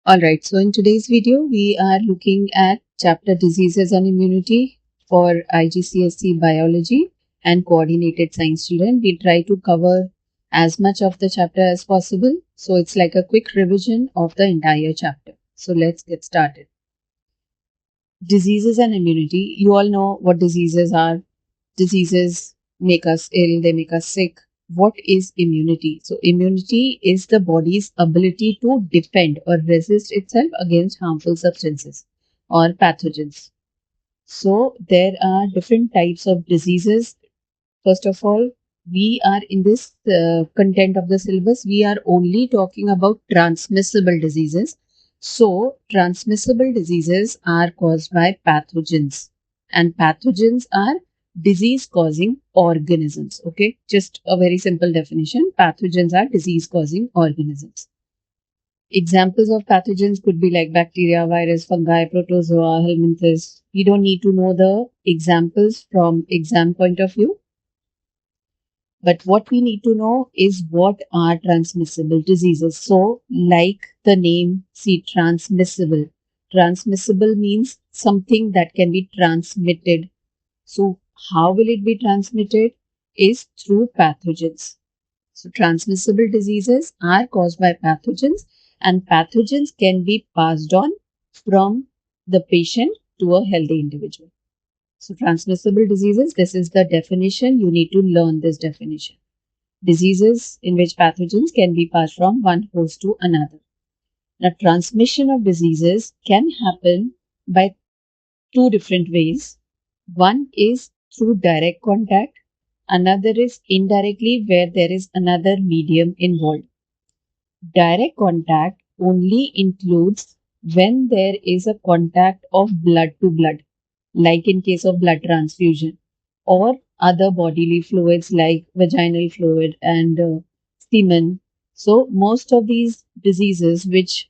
Alright, so in today's video, we are looking at chapter Diseases and Immunity for IGCSE Biology and Coordinated Science student. We try to cover as much of the chapter as possible. So it's like a quick revision of the entire chapter. So let's get started. Diseases and immunity. You all know what diseases are. Diseases make us ill, they make us sick. What is immunity? So immunity is the body's ability to defend or resist itself against harmful substances or pathogens. So there are different types of diseases. First of all, we are in this content of the syllabus, we are only talking about transmissible diseases. So transmissible diseases are caused by pathogens, and pathogens are disease causing organisms. Okay, just a very simple definition. Pathogens are disease causing organisms. Examples of pathogens could be like bacteria, virus, fungi, protozoa, helminthes. We don't need to know the examples from exam point of view. But what we need to know is what are transmissible diseases. So, like the name, see, transmissible. Transmissible means something that can be transmitted. So, how will it be transmitted? Is through pathogens. So, transmissible diseases are caused by pathogens, and pathogens can be passed on from the patient to a healthy individual. So transmissible diseases, this is the definition. You need to learn this definition. Diseases in which pathogens can be passed from one host to another. Now, transmission of diseases can happen by two different ways. One is through direct contact. Another is indirectly, where there is another medium involved. Direct contact only includes when there is a contact of blood to blood, like in case of blood transfusion, or other bodily fluids like vaginal fluid and semen. So, most of these diseases which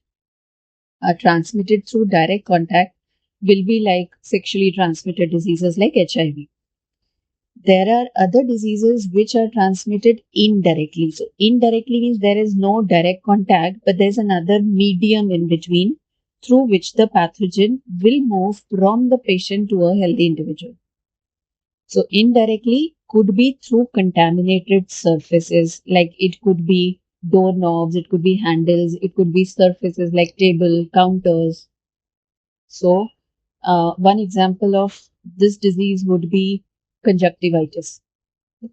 are transmitted through direct contact will be like sexually transmitted diseases like HIV. There are other diseases which are transmitted indirectly. So, indirectly means there is no direct contact, but there's another medium in between through which the pathogen will move from the patient to a healthy individual. So, indirectly could be through contaminated surfaces, like it could be doorknobs, it could be handles, it could be surfaces like table, counters. So, one example of this disease would be conjunctivitis.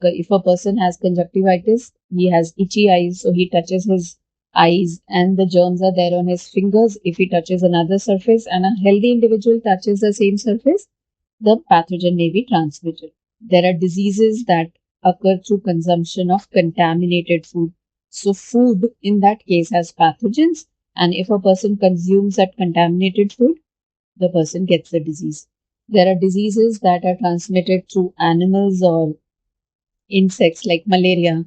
If a person has conjunctivitis, he has itchy eyes, so he touches his eyes and the germs are there on his fingers. If he touches another surface and a healthy individual touches the same surface, the pathogen may be transmitted. There are diseases that occur through consumption of contaminated food. So food in that case has pathogens, and if a person consumes that contaminated food, the person gets the disease. There are diseases that are transmitted through animals or insects like malaria,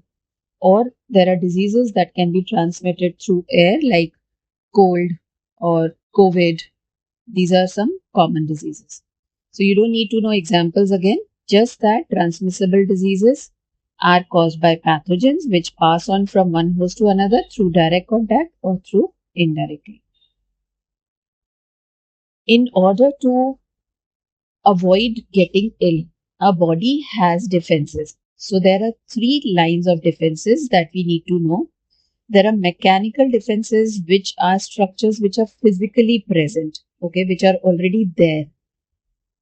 or there are diseases that can be transmitted through air like cold or COVID. These are some common diseases. So you don't need to know examples again, just that transmissible diseases are caused by pathogens which pass on from one host to another through direct contact or through indirectly. In order to avoid getting ill, our body has defenses. So there are three lines of defenses that we need to know. There are mechanical defenses, which are structures which are physically present, okay, which are already there,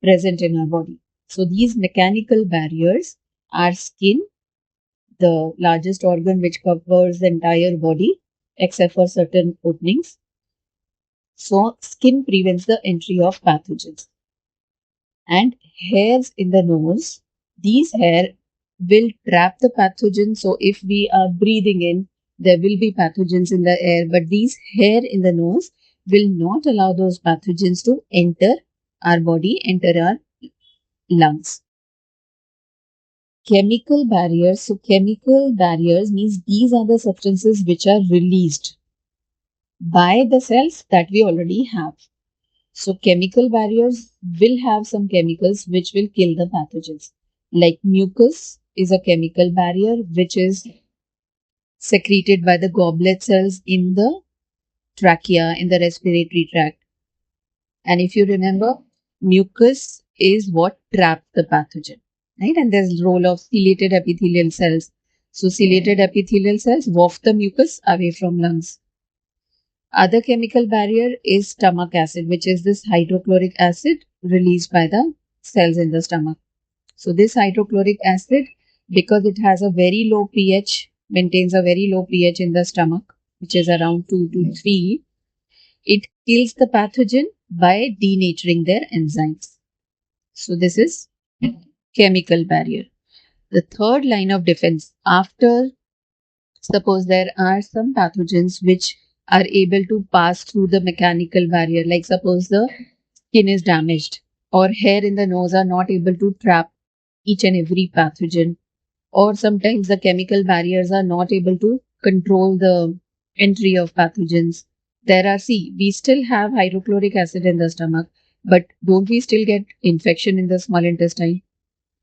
present in our body. So these mechanical barriers are skin, the largest organ which covers the entire body except for certain openings. So skin prevents the entry of pathogens. And hairs in the nose, these hair will trap the pathogen. So if we are breathing in, there will be pathogens in the air, but these hair in the nose will not allow those pathogens to enter our body, enter our lungs. Chemical barriers. So chemical barriers means these are the substances which are released by the cells that we already have. So chemical barriers will have some chemicals which will kill the pathogens. Like mucus is a chemical barrier which is secreted by the goblet cells in the trachea, in the respiratory tract. And if you remember, mucus is what traps the pathogen, right? And there's role of ciliated epithelial cells. So ciliated epithelial cells waft the mucus away from lungs. Other chemical barrier is stomach acid, which is this hydrochloric acid released by the cells in the stomach. So this hydrochloric acid, because it has a very low pH, maintains a very low pH in the stomach, which is around 2 to 3, it kills the pathogen by denaturing their enzymes. So this is chemical barrier. The third line of defense, after suppose there are some pathogens which are able to pass through the mechanical barrier, like suppose the skin is damaged or hair in the nose are not able to trap each and every pathogen, or sometimes the chemical barriers are not able to control the entry of pathogens. We still have hydrochloric acid in the stomach, but don't we still get infection in the small intestine?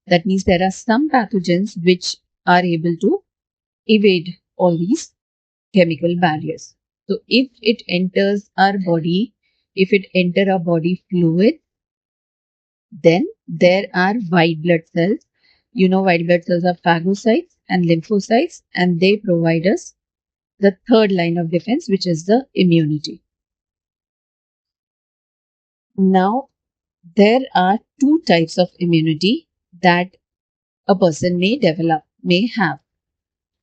That means there are some pathogens which are able to evade all these chemical barriers. So if it enters our body, if it enter our body fluid, then there are white blood cells. You know, white blood cells are phagocytes and lymphocytes, and they provide us the third line of defense, which is the immunity. Now, there are two types of immunity that a person may have.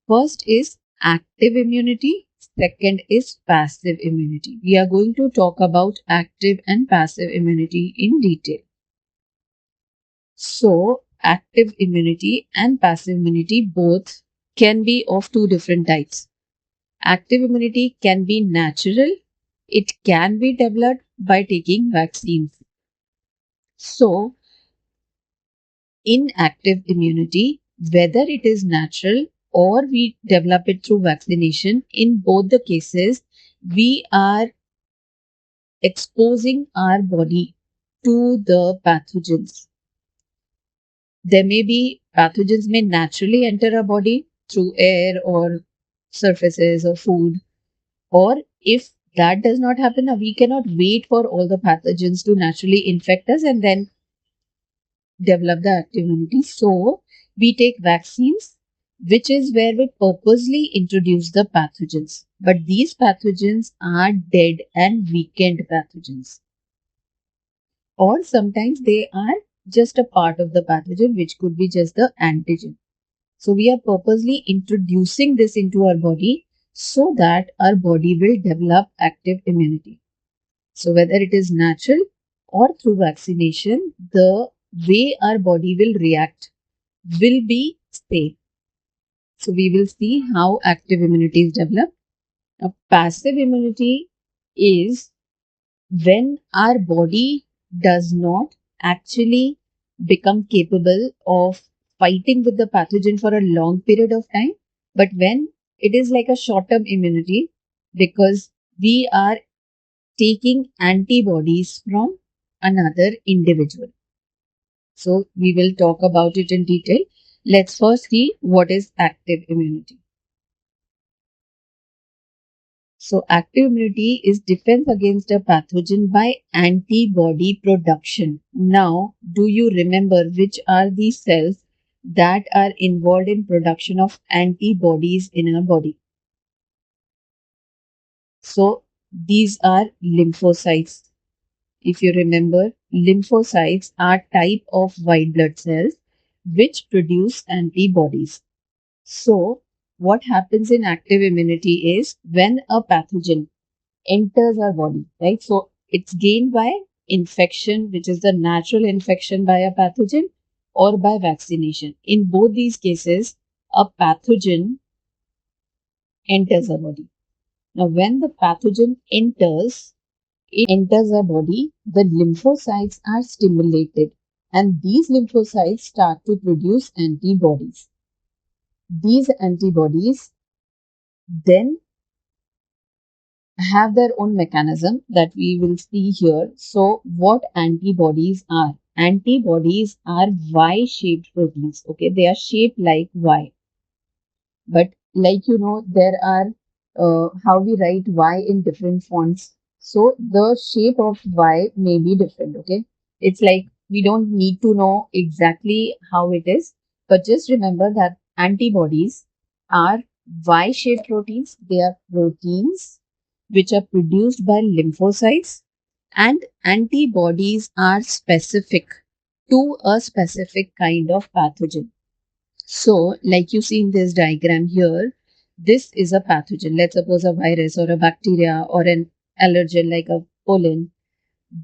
First is active immunity. Second is passive immunity. We are going to talk about active and passive immunity in detail. So, active immunity and passive immunity both can be of two different types. Active immunity can be natural. It can be developed by taking vaccines. So, in active immunity, whether it is natural or we develop it through vaccination, in both the cases, we are exposing our body to the pathogens. There may be pathogens may naturally enter our body through air or surfaces or food, or if that does not happen, we cannot wait for all the pathogens to naturally infect us and then develop the active immunity. So we take vaccines, which is where we purposely introduce the pathogens. But these pathogens are dead and weakened pathogens. Or sometimes they are just a part of the pathogen, which could be just the antigen. So we are purposely introducing this into our body so that our body will develop active immunity. So whether it is natural or through vaccination, the way our body will react will be same. So we will see how active immunity is developed. Now, passive immunity is when our body does not actually become capable of fighting with the pathogen for a long period of time, but when it is like a short-term immunity because we are taking antibodies from another individual. So we will talk about it in detail. Let's first see what is active immunity. So active immunity is defense against a pathogen by antibody production. Now, do you remember which are the cells that are involved in production of antibodies in our body? So these are lymphocytes. If you remember, lymphocytes are type of white blood cells which produce antibodies. So what happens in active immunity is when a pathogen enters our body, right? So it's gained by infection, which is the natural infection by a pathogen, or by vaccination. In both these cases, a pathogen enters our body. Now, when the pathogen enters our body, the lymphocytes are stimulated, and these lymphocytes start to produce antibodies. These antibodies then have their own mechanism that we will see here. So, what antibodies are? Antibodies are Y-shaped proteins. Okay, they are shaped like Y. But like you know, there are how we write Y in different fonts. So the shape of Y may be different, okay? It's like we don't need to know exactly how it is, but just remember that antibodies are Y-shaped proteins. They are proteins which are produced by lymphocytes, and antibodies are specific to a specific kind of pathogen. So, like you see in this diagram here, this is a pathogen. Let's suppose a virus or a bacteria or an allergen like a pollen.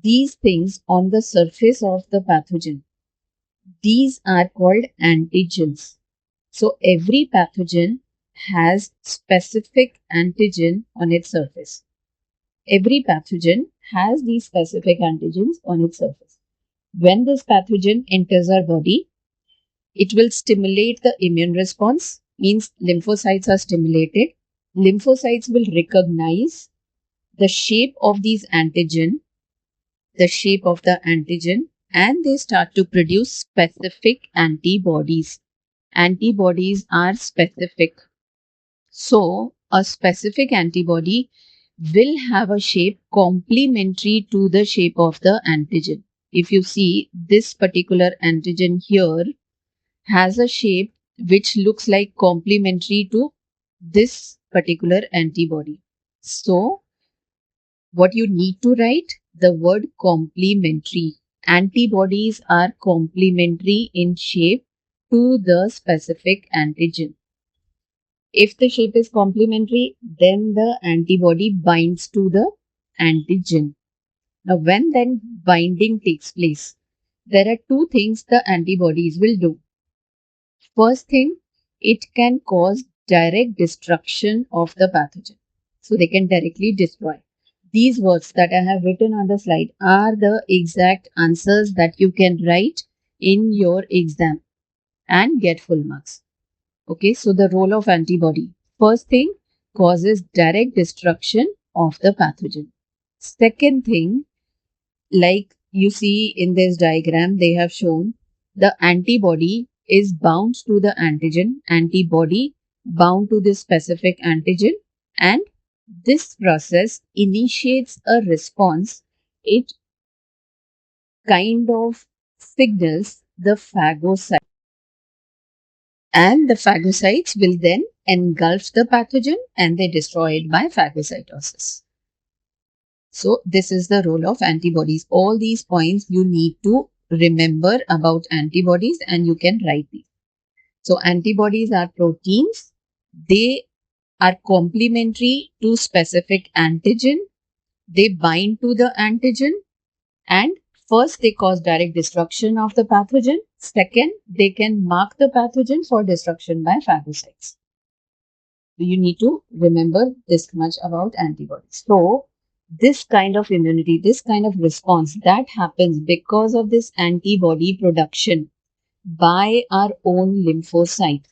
These things on the surface of the pathogen, these are called antigens. So, every pathogen has specific antigen on its surface. Every pathogen has these specific antigens on its surface. When this pathogen enters our body, it will stimulate the immune response, means lymphocytes are stimulated. Lymphocytes will recognize the shape of these antigen, the shape of the antigen, and they start to produce specific antibodies. Antibodies are specific. So, a specific antibody will have a shape complementary to the shape of the antigen. If you see this particular antigen here, has a shape which looks like complementary to this particular antibody. So, what you need to write? The word complementary. Antibodies are complementary in shape to the specific antigen. If the shape is complementary, then the antibody binds to the antigen. Now, when then binding takes place, there are two things the antibodies will do. First thing, it can cause direct destruction of the pathogen. So they can directly destroy. These words that I have written on the slide are the exact answers that you can write in your exam and get full marks. Okay, so the role of antibody. First thing, causes direct destruction of the pathogen. Second thing, like you see in this diagram, they have shown the antibody is bound to the antigen, antibody bound to this specific antigen, and this process initiates a response. It kind of signals the phagocyte, and the phagocytes will then engulf the pathogen and they destroy it by phagocytosis. So this is the role of antibodies. All these points you need to remember about antibodies and you can write these. So antibodies are proteins. They are complementary to specific antigen. They bind to the antigen, and first they cause direct destruction of the pathogen. Second, they can mark the pathogen for destruction by phagocytes. You need to remember this much about antibodies. So this kind of immunity, this kind of response that happens because of this antibody production by our own lymphocytes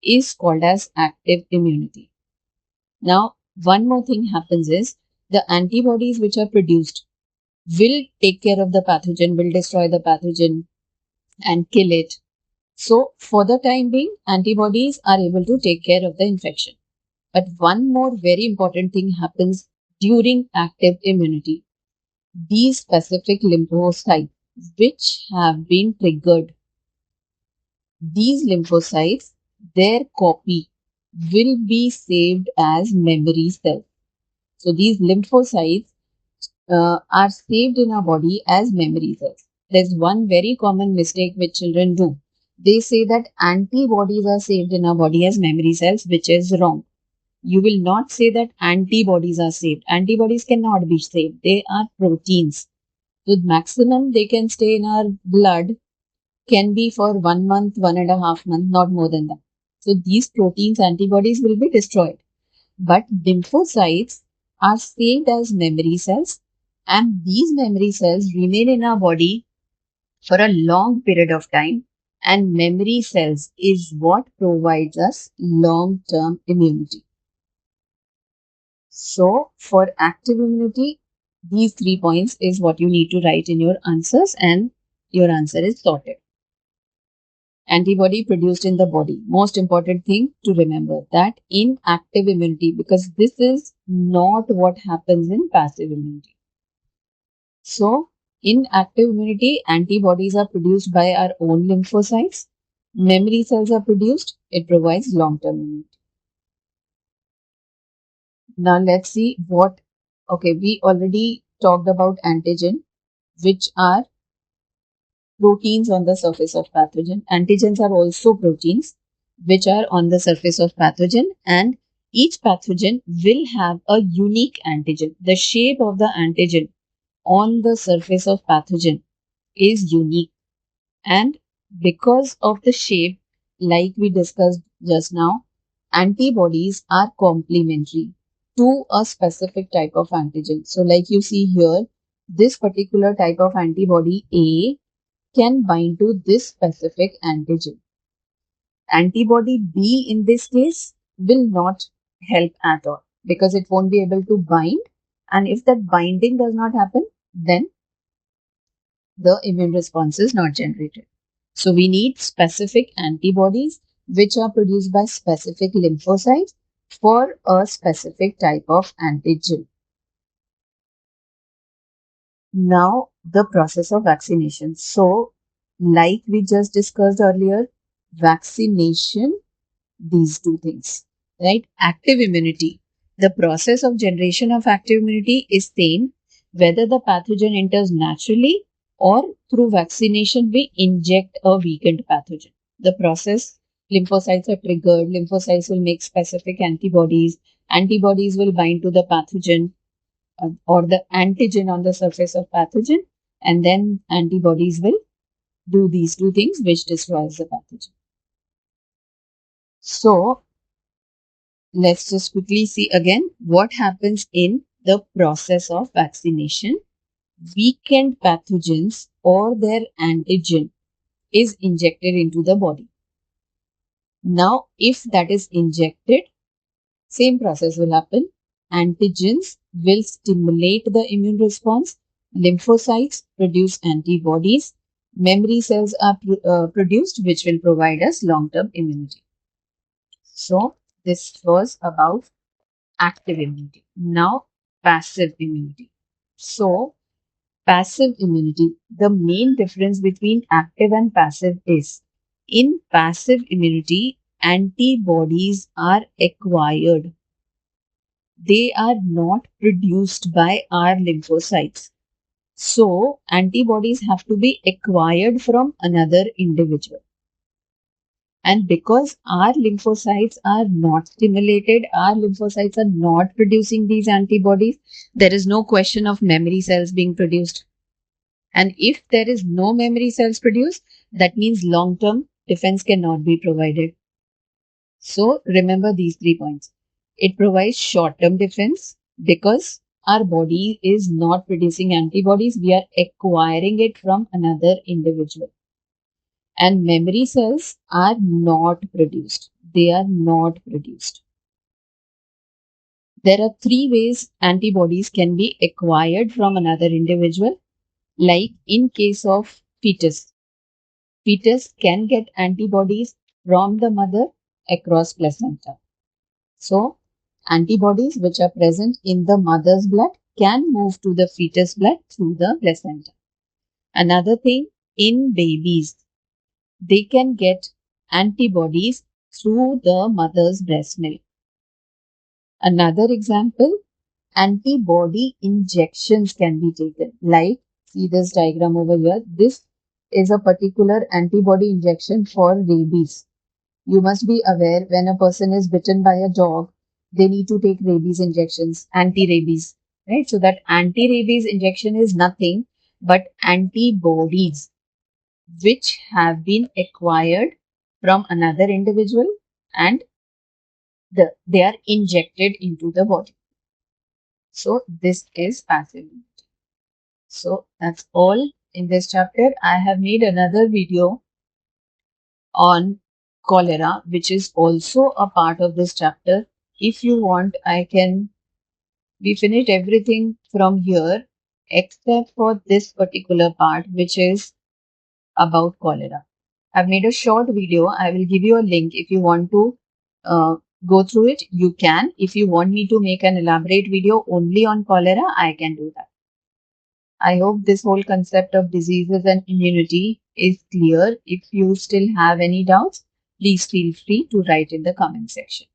is called as active immunity. Now, one more thing happens is the antibodies which are produced will take care of the pathogen, will destroy the pathogen and kill it. So, for the time being, antibodies are able to take care of the infection. But one more very important thing happens during active immunity. These specific lymphocytes which have been triggered, these lymphocytes, their copy will be saved as memory cells. So these lymphocytes are saved in our body as memory cells. There's one very common mistake which children do. They say that antibodies are saved in our body as memory cells, which is wrong. You will not say that antibodies are saved. Antibodies cannot be saved. They are proteins. So maximum they can stay in our blood can be for 1 month, 1.5 months, not more than that. So these proteins, antibodies will be destroyed. But lymphocytes are saved as memory cells, and these memory cells remain in our body for a long period of time, and memory cells is what provides us long-term immunity. So for active immunity, these 3 points is what you need to write in your answers and your answer is sorted. Antibody produced in the body. Most important thing to remember that in active immunity, because this is not what happens in passive immunity. So, in active immunity, antibodies are produced by our own lymphocytes. Memory cells are produced. It provides long-term immunity. Now, let's see what, okay, we already talked about antigen, which are proteins on the surface of pathogen. Antigens are also proteins which are on the surface of pathogen, and each pathogen will have a unique antigen. The shape of the antigen on the surface of pathogen is unique, and because of the shape, like we discussed just now, antibodies are complementary to a specific type of antigen. So like you see here, this particular type of antibody A can bind to this specific antigen. Antibody B in this case will not help at all because it won't be able to bind. And if that binding does not happen, then the immune response is not generated. So we need specific antibodies which are produced by specific lymphocytes for a specific type of antigen. Now, the process of vaccination. So, like we just discussed earlier, vaccination, these two things, right? Active immunity. The process of generation of active immunity is same whether the pathogen enters naturally or through vaccination we inject a weakened pathogen. The process, lymphocytes are triggered, lymphocytes will make specific antibodies, antibodies will bind to the pathogen or the antigen on the surface of pathogen, and then antibodies will do these two things which destroys the pathogen. So let's just quickly see again what happens in the process of vaccination. Weakened pathogens or their antigen is injected into the body. Now, if that is injected, same process will happen. Antigens will stimulate the immune response. Lymphocytes produce antibodies. Memory cells are produced, which will provide us long-term immunity. So, this was about active immunity. Now, passive immunity. So, passive immunity, the main difference between active and passive is in passive immunity, antibodies are acquired. They are not produced by our lymphocytes. So, antibodies have to be acquired from another individual. And because our lymphocytes are not stimulated, our lymphocytes are not producing these antibodies, there is no question of memory cells being produced. And if there is no memory cells produced, that means long-term defense cannot be provided. So remember these 3 points. It provides short-term defense because our body is not producing antibodies. We are acquiring it from another individual. And memory cells are not produced. They are not produced. There are 3 ways antibodies can be acquired from another individual. Like in case of fetus can get antibodies from the mother across placenta. So, antibodies which are present in the mother's blood can move to the fetus blood through the placenta. Another thing, in babies, they can get antibodies through the mother's breast milk. Another example, antibody injections can be taken. Like, see this diagram over here. This is a particular antibody injection for rabies. You must be aware when a person is bitten by a dog, they need to take rabies injections, anti-rabies, right? So that anti-rabies injection is nothing but antibodies which have been acquired from another individual and they are injected into the body. So this is passive immunity. So that's all in this chapter. I have made another video on cholera, which is also a part of this chapter. If you want, we finished everything from here except for this particular part, which is about cholera. I've made a short video. I will give you a link. If you want to go through it, you can. If you want me to make an elaborate video only on cholera, I can do that. I hope this whole concept of diseases and immunity is clear. If you still have any doubts, please feel free to write in the comment section.